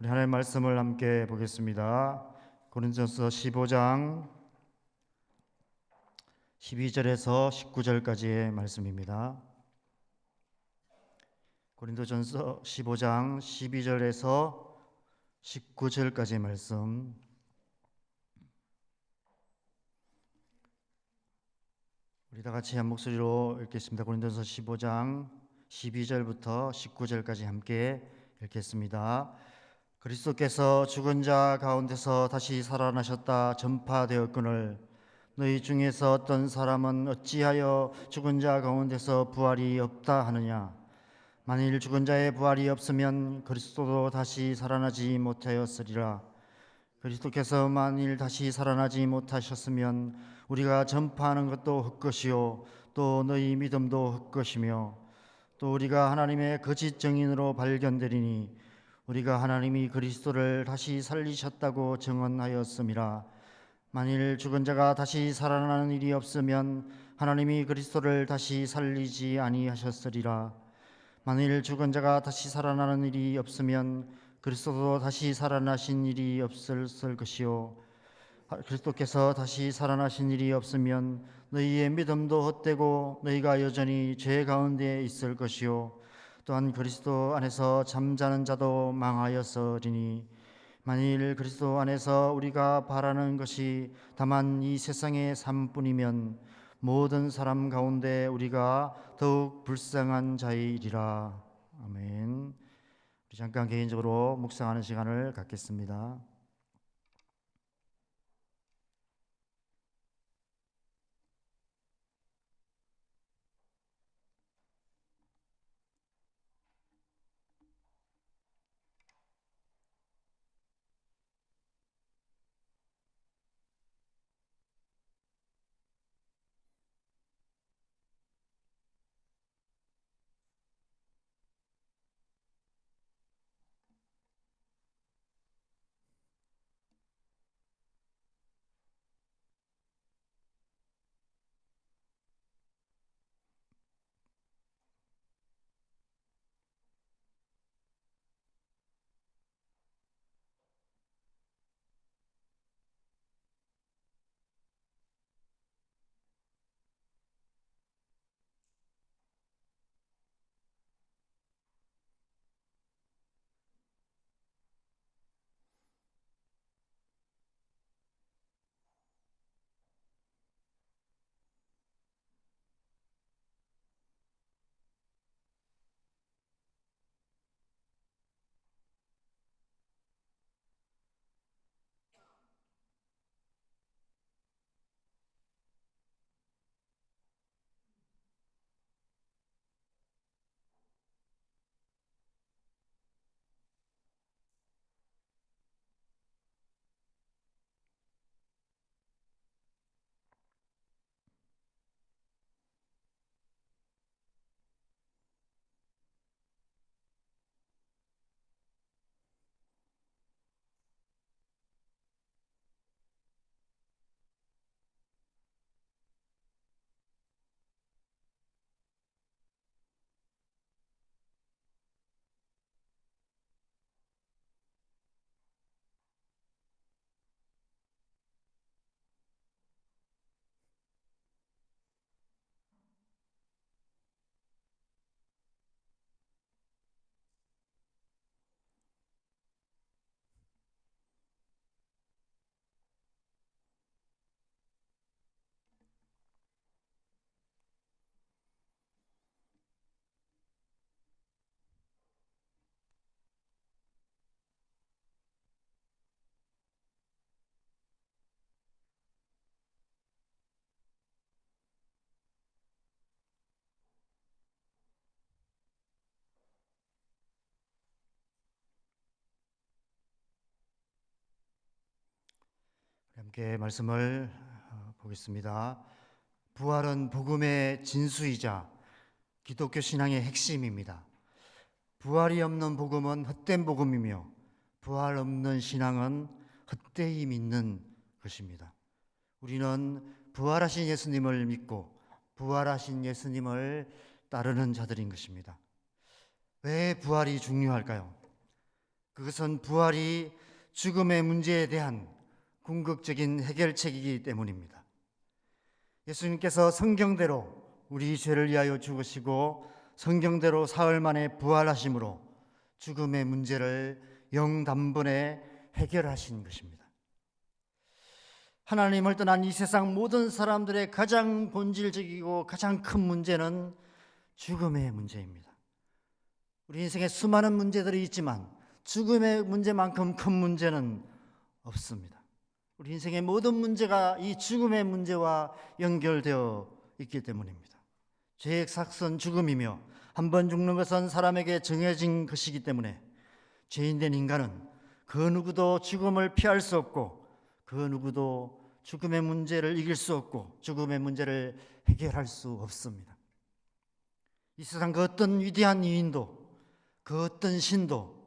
우리 하나님의 말씀을 함께 보겠습니다. 고린도전서 15장 12절에서 19절까지의 말씀입니다. 고린도전서 15장 12절에서 19절까지의 말씀. 우리 다 같이 한 목소리로 읽겠습니다. 고린도전서 15장 12절부터 19절까지 함께 읽겠습니다. 그리스도께서 죽은 자 가운데서 다시 살아나셨다 전파되었거늘 너희 중에서 어떤 사람은 어찌하여 죽은 자 가운데서 부활이 없다 하느냐. 만일 죽은 자의 부활이 없으면 그리스도도 다시 살아나지 못하였으리라. 그리스도께서 만일 다시 살아나지 못하셨으면 우리가 전파하는 것도 헛것이요 또 너희 믿음도 헛것이며 또 우리가 하나님의 거짓 증인으로 발견되리니 우리가 하나님이 그리스도를 다시 살리셨다고 증언하였음이라. 만일 죽은 자가 다시 살아나는 일이 없으면 하나님이 그리스도를 다시 살리지 아니하셨으리라. 만일 죽은 자가 다시 살아나는 일이 없으면 그리스도도 다시 살아나신 일이 없을 것이요 그리스도께서 다시 살아나신 일이 없으면 너희의 믿음도 헛되고 너희가 여전히 죄 가운데 있을 것이요 또한 그리스도 안에서 잠자는 자도 망하였으리니 만일 그리스도 안에서 우리가 바라는 것이 다만 이 세상의 삶뿐이면 모든 사람 가운데 우리가 더욱 불쌍한 자이리라. 아멘. 우리 잠깐 개인적으로 묵상하는 시간을 갖겠습니다. 함께 말씀을 보겠습니다. 부활은 복음의 진수이자 기독교 신앙의 핵심입니다. 부활이 없는 복음은 헛된 복음이며 부활 없는 신앙은 헛되이 믿는 것입니다. 우리는 부활하신 예수님을 믿고 부활하신 예수님을 따르는 자들인 것입니다. 왜 부활이 중요할까요? 그것은 부활이 죽음의 문제에 대한 궁극적인 해결책이기 때문입니다. 예수님께서 성경대로 우리 죄를 위하여 죽으시고 성경대로 사흘 만에 부활하심으로 죽음의 문제를 영단번에 해결하신 것입니다. 하나님을 떠난 이 세상 모든 사람들의 가장 본질적이고 가장 큰 문제는 죽음의 문제입니다. 우리 인생에 수많은 문제들이 있지만 죽음의 문제만큼 큰 문제는 없습니다. 우리 인생의 모든 문제가 이 죽음의 문제와 연결되어 있기 때문입니다. 죄의 삭선 죽음이며 한 번 죽는 것은 사람에게 정해진 것이기 때문에 죄인된 인간은 그 누구도 죽음을 피할 수 없고 그 누구도 죽음의 문제를 이길 수 없고 죽음의 문제를 해결할 수 없습니다. 이 세상 그 어떤 위대한 이인도 그 어떤 신도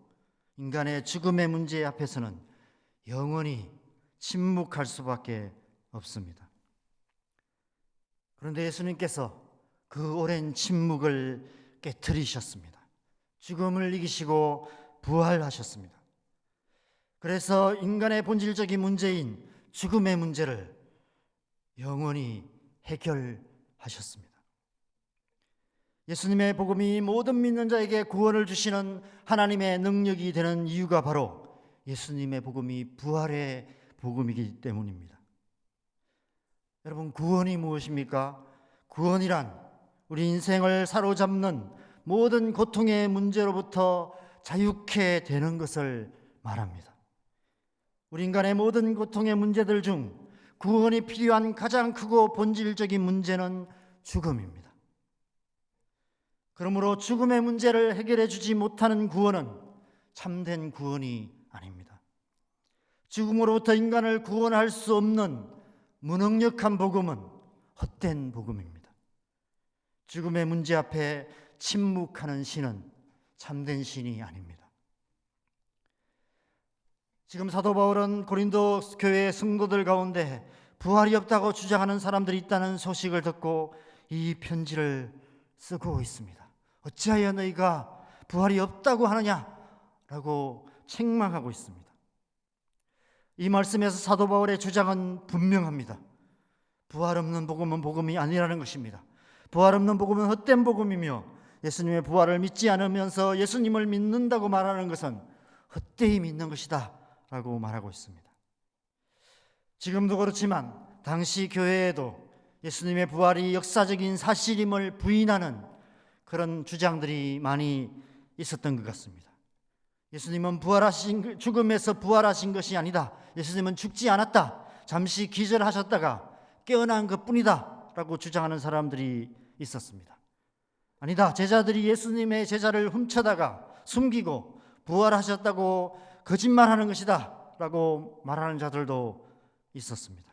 인간의 죽음의 문제 앞에서는 영원히 침묵할 수밖에 없습니다. 그런데 예수님께서 그 오랜 침묵을 깨트리셨습니다. 죽음을 이기시고 부활하셨습니다. 그래서 인간의 본질적인 문제인 죽음의 문제를 영원히 해결하셨습니다. 예수님의 복음이 모든 믿는 자에게 구원을 주시는 하나님의 능력이 되는 이유가 바로 예수님의 복음이 부활의 복음이기 때문입니다. 여러분, 구원이 무엇입니까? 구원이란 우리 인생을 사로잡는 모든 고통의 문제로부터 자유케 되는 것을 말합니다. 우리 인간의 모든 고통의 문제들 중 구원이 필요한 가장 크고 본질적인 문제는 죽음입니다. 그러므로 죽음의 문제를 해결해 주지 못하는 구원은 참된 구원이 아닙니다. 죽음으로부터 인간을 구원할 수 없는 무능력한 복음은 헛된 복음입니다. 죽음의 문제 앞에 침묵하는 신은 참된 신이 아닙니다. 지금 사도 바울은 고린도 교회의 성도들 가운데 부활이 없다고 주장하는 사람들이 있다는 소식을 듣고 이 편지를 쓰고 있습니다. 어찌하여 너희가 부활이 없다고 하느냐라고 책망하고 있습니다. 이 말씀에서 사도 바울의 주장은 분명합니다. 부활 없는 복음은 복음이 아니라는 것입니다. 부활 없는 복음은 헛된 복음이며 예수님의 부활을 믿지 않으면서 예수님을 믿는다고 말하는 것은 헛되이 믿는 것이다 라고 말하고 있습니다. 지금도 그렇지만 당시 교회에도 예수님의 부활이 역사적인 사실임을 부인하는 그런 주장들이 많이 있었던 것 같습니다. 예수님은 죽음에서 부활하신 것이 아니다. 예수님은 죽지 않았다. 잠시 기절하셨다가 깨어난 것뿐이다 라고 주장하는 사람들이 있었습니다. 아니다. 제자들이 예수님의 제자를 훔쳐다가 숨기고 부활하셨다고 거짓말하는 것이다 라고 말하는 자들도 있었습니다.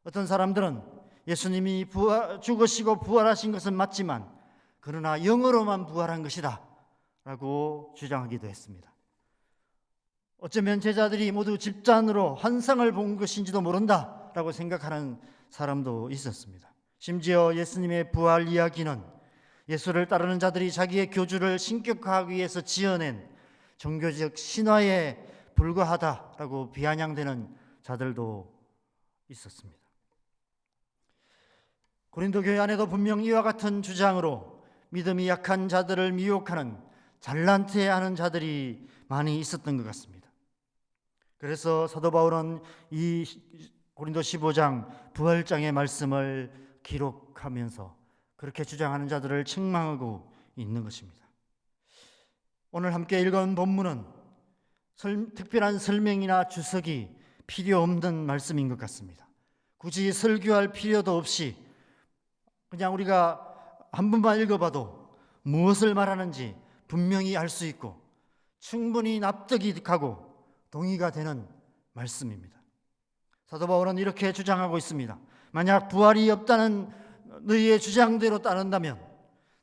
어떤 사람들은 예수님이 죽으시고 부활하신 것은 맞지만 그러나 영으로만 부활한 것이다 라고 주장하기도 했습니다. 어쩌면 제자들이 모두 집단으로 환상을 본 것인지도 모른다 라고 생각하는 사람도 있었습니다. 심지어 예수님의 부활 이야기는 예수를 따르는 자들이 자기의 교주를 신격화하기 위해서 지어낸 종교적 신화에 불과하다라고 비아냥대는 자들도 있었습니다. 고린도 교회 안에도 분명 이와 같은 주장으로 믿음이 약한 자들을 미혹하는 잘난체하는 자들이 많이 있었던 것 같습니다. 그래서 사도 바울은 이 고린도 15장 부활장의 말씀을 기록하면서 그렇게 주장하는 자들을 책망하고 있는 것입니다. 오늘 함께 읽은 본문은 특별한 설명이나 주석이 필요 없는 말씀인 것 같습니다. 굳이 설교할 필요도 없이 그냥 우리가 한 번만 읽어봐도 무엇을 말하는지 분명히 알 수 있고 충분히 납득이 가고 동의가 되는 말씀입니다. 사도 바울은 이렇게 주장하고 있습니다. 만약 부활이 없다는 너희의 주장대로 따른다면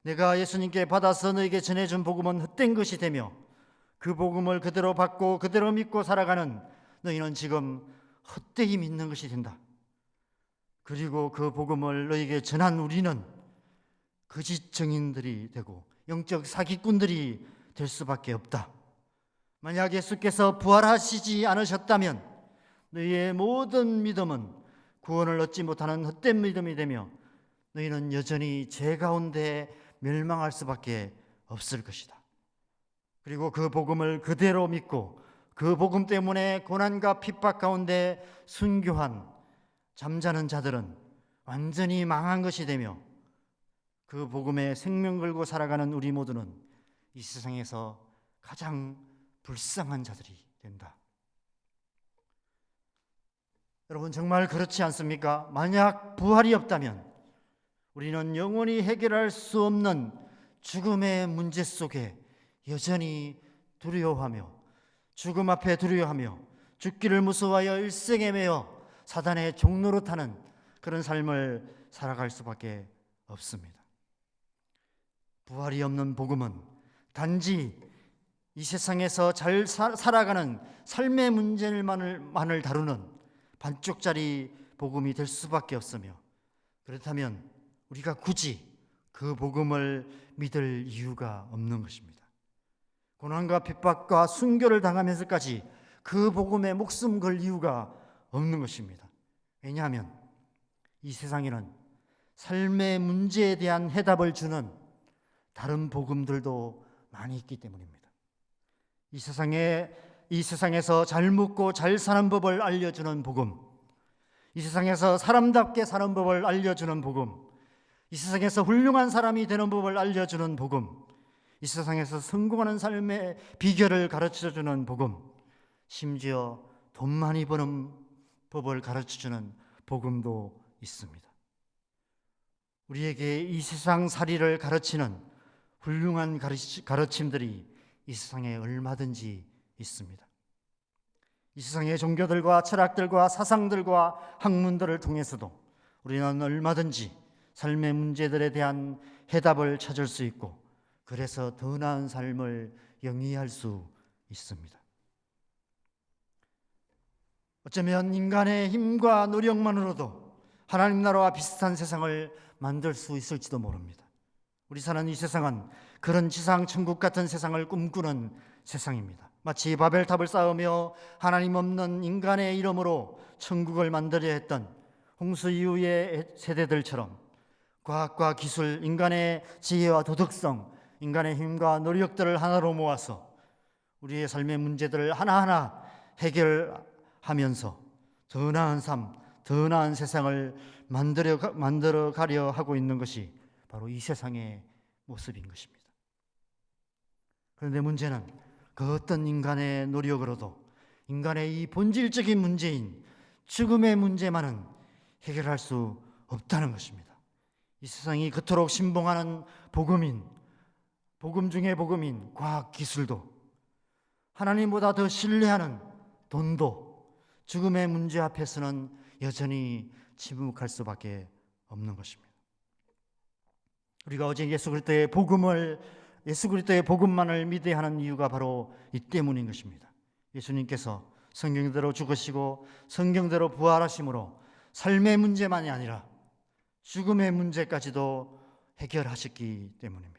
내가 예수님께 받아서 너희에게 전해준 복음은 헛된 것이 되며 그 복음을 그대로 받고 그대로 믿고 살아가는 너희는 지금 헛되이 믿는 것이 된다. 그리고 그 복음을 너희에게 전한 우리는 거짓 증인들이 되고 영적 사기꾼들이 될 수밖에 없다. 만약 예수께서 부활하시지 않으셨다면 너희의 모든 믿음은 구원을 얻지 못하는 헛된 믿음이 되며 너희는 여전히 죄 가운데 멸망할 수밖에 없을 것이다. 그리고 그 복음을 그대로 믿고 그 복음 때문에 고난과 핍박 가운데 순교한 잠자는 자들은 완전히 망한 것이 되며 그 복음에 생명 걸고 살아가는 우리 모두는 이 세상에서 가장 불쌍한 자들이 된다. 여러분, 정말 그렇지 않습니까? 만약 부활이 없다면 우리는 영원히 해결할 수 없는 죽음의 문제 속에 여전히 두려워하며 죽음 앞에 두려워하며 죽기를 무서워하여 일생에 매여 사단의 종로로 타는 그런 삶을 살아갈 수밖에 없습니다. 부활이 없는 복음은 단지 이 세상에서 잘 살아가는 삶의 문제만을 다루는 반쪽짜리 복음이 될 수밖에 없으며, 그렇다면 우리가 굳이 그 복음을 믿을 이유가 없는 것입니다. 고난과 핍박과 순교를 당하면서까지 그 복음에 목숨 걸 이유가 없는 것입니다. 왜냐하면 이 세상에는 삶의 문제에 대한 해답을 주는 다른 복음들도 많이 있기 때문입니다. 이 세상에서 잘 묻고 잘 사는 법을 알려주는 복음, 이 세상에서 사람답게 사는 법을 알려주는 복음, 이 세상에서 훌륭한 사람이 되는 법을 알려주는 복음, 이 세상에서 성공하는 삶의 비결을 가르쳐주는 복음, 심지어 돈 많이 버는 법을 가르쳐주는 복음도 있습니다. 우리에게 이 세상 살이를 가르치는 훌륭한 가르침들이 이 세상에 얼마든지 있습니다. 이 세상의 종교들과 철학들과 사상들과 학문들을 통해서도 우리는 얼마든지 삶의 문제들에 대한 해답을 찾을 수 있고, 그래서 더 나은 삶을 영위할 수 있습니다. 어쩌면 인간의 힘과 노력만으로도 하나님 나라와 비슷한 세상을 만들 수 있을지도 모릅니다. 우리 사는 이 세상은 그런 지상 천국 같은 세상을 꿈꾸는 세상입니다. 마치 바벨탑을 쌓으며 하나님 없는 인간의 이름으로 천국을 만들려 했던 홍수 이후의 세대들처럼 과학과 기술, 인간의 지혜와 도덕성, 인간의 힘과 노력들을 하나로 모아서 우리의 삶의 문제들을 하나하나 해결하면서 더 나은 삶, 더 나은 세상을 만들어 가려 하고 있는 것이 바로 이 세상의 모습인 것입니다. 그런데 문제는 그 어떤 인간의 노력으로도 인간의 이 본질적인 문제인 죽음의 문제만은 해결할 수 없다는 것입니다. 이 세상이 그토록 신봉하는 복음 중에 복음인 과학 기술도, 하나님보다 더 신뢰하는 돈도 죽음의 문제 앞에서는 여전히 침묵할 수밖에 없는 것입니다. 우리가 어제 예수 그리스도의 복음만을 믿어야 하는 이유가 바로 이 때문인 것입니다. 예수님께서 성경대로 죽으시고 성경대로 부활하심으로 삶의 문제만이 아니라 죽음의 문제까지도 해결하셨기 때문입니다.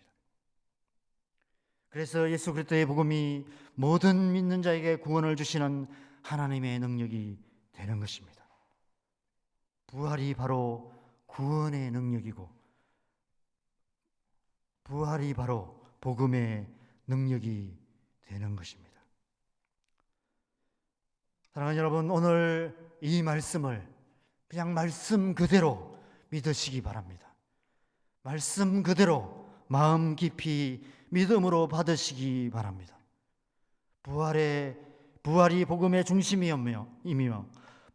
그래서 예수 그리스도의 복음이 모든 믿는 자에게 구원을 주시는 하나님의 능력이 되는 것입니다. 부활이 바로 구원의 능력이고, 부활이 바로 복음의 능력이 되는 것입니다. 사랑하는 여러분, 오늘 이 말씀을 그냥 말씀 그대로 믿으시기 바랍니다. 말씀 그대로 마음 깊이 믿음으로 받으시기 바랍니다. 부활이 복음의 중심이며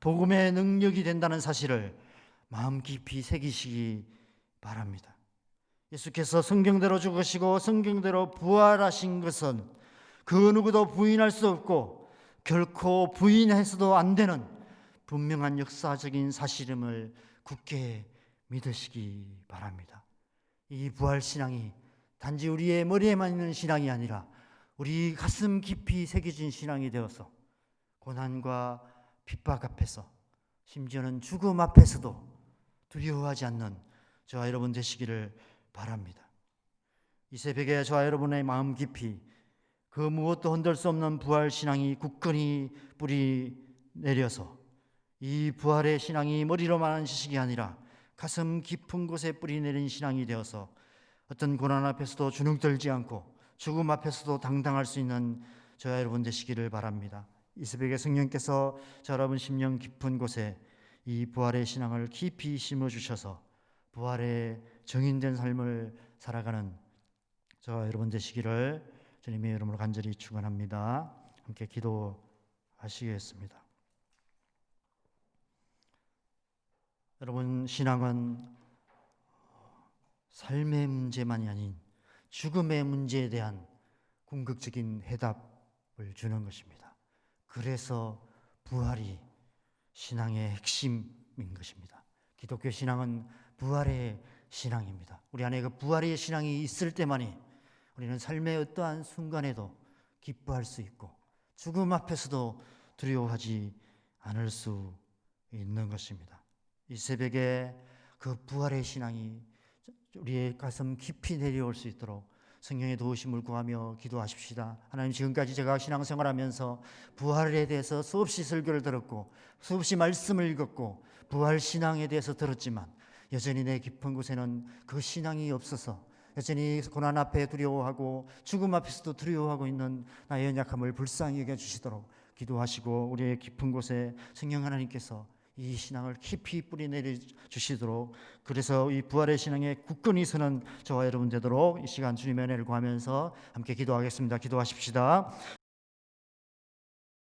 복음의 능력이 된다는 사실을 마음 깊이 새기시기 바랍니다. 예수께서 성경대로 죽으시고 성경대로 부활하신 것은 그 누구도 부인할 수 없고 결코 부인해서도 안 되는 분명한 역사적인 사실임을 굳게 믿으시기 바랍니다. 이 부활신앙이 단지 우리의 머리에만 있는 신앙이 아니라 우리 가슴 깊이 새겨진 신앙이 되어서 고난과 핍박 앞에서, 심지어는 죽음 앞에서도 두려워하지 않는 저와 여러분 되시기를 바랍니다. 이 새벽에 저와 여러분의 마음 깊이 그 무엇도 흔들 수 없는 부활 신앙이 굳건히 뿌리 내려서 이 부활의 신앙이 머리로만 하는 지식이 아니라 가슴 깊은 곳에 뿌리 내린 신앙이 되어서 어떤 고난 앞에서도 주눅들지 않고 죽음 앞에서도 당당할 수 있는 저와 여러분 되시기를 바랍니다. 이 새벽에 성령께서 저 여러분 심령 깊은 곳에 이 부활의 신앙을 깊이 심어주셔서 부활의 정인된 삶을 살아가는 저와 여러분 되시기를 주님의 이름으로 간절히 축원합니다. 함께 기도하시겠습니다. 여러분, 신앙은 삶의 문제만이 아닌 죽음의 문제에 대한 궁극적인 해답을 주는 것입니다. 그래서 부활이 신앙의 핵심인 것입니다. 기독교 신앙은 부활의 신앙입니다. 우리 안에 그 부활의 신앙이 있을 때만이 우리는 삶의 어떠한 순간에도 기뻐할 수 있고 죽음 앞에서도 두려워하지 않을 수 있는 것입니다. 이 새벽에 그 부활의 신앙이 우리의 가슴 깊이 내려올 수 있도록 성령의 도우심을 구하며 기도하십시다. 하나님, 지금까지 제가 신앙생활하면서 부활에 대해서 수없이 설교를 들었고 수없이 말씀을 읽었고 부활 신앙에 대해서 들었지만 여전히 내 깊은 곳에는 그 신앙이 없어서 여전히 고난 앞에 두려워하고 죽음 앞에서도 두려워하고 있는 나의 연약함을 불쌍히 여겨주시도록 기도하시고 우리의 깊은 곳에 성령 하나님께서 이 신앙을 깊이 뿌리내려 주시도록, 그래서 이 부활의 신앙에 굳건히 서는 저와 여러분 되도록 이 시간 주님의 은혜를 구하면서 함께 기도하겠습니다. 기도하십시다.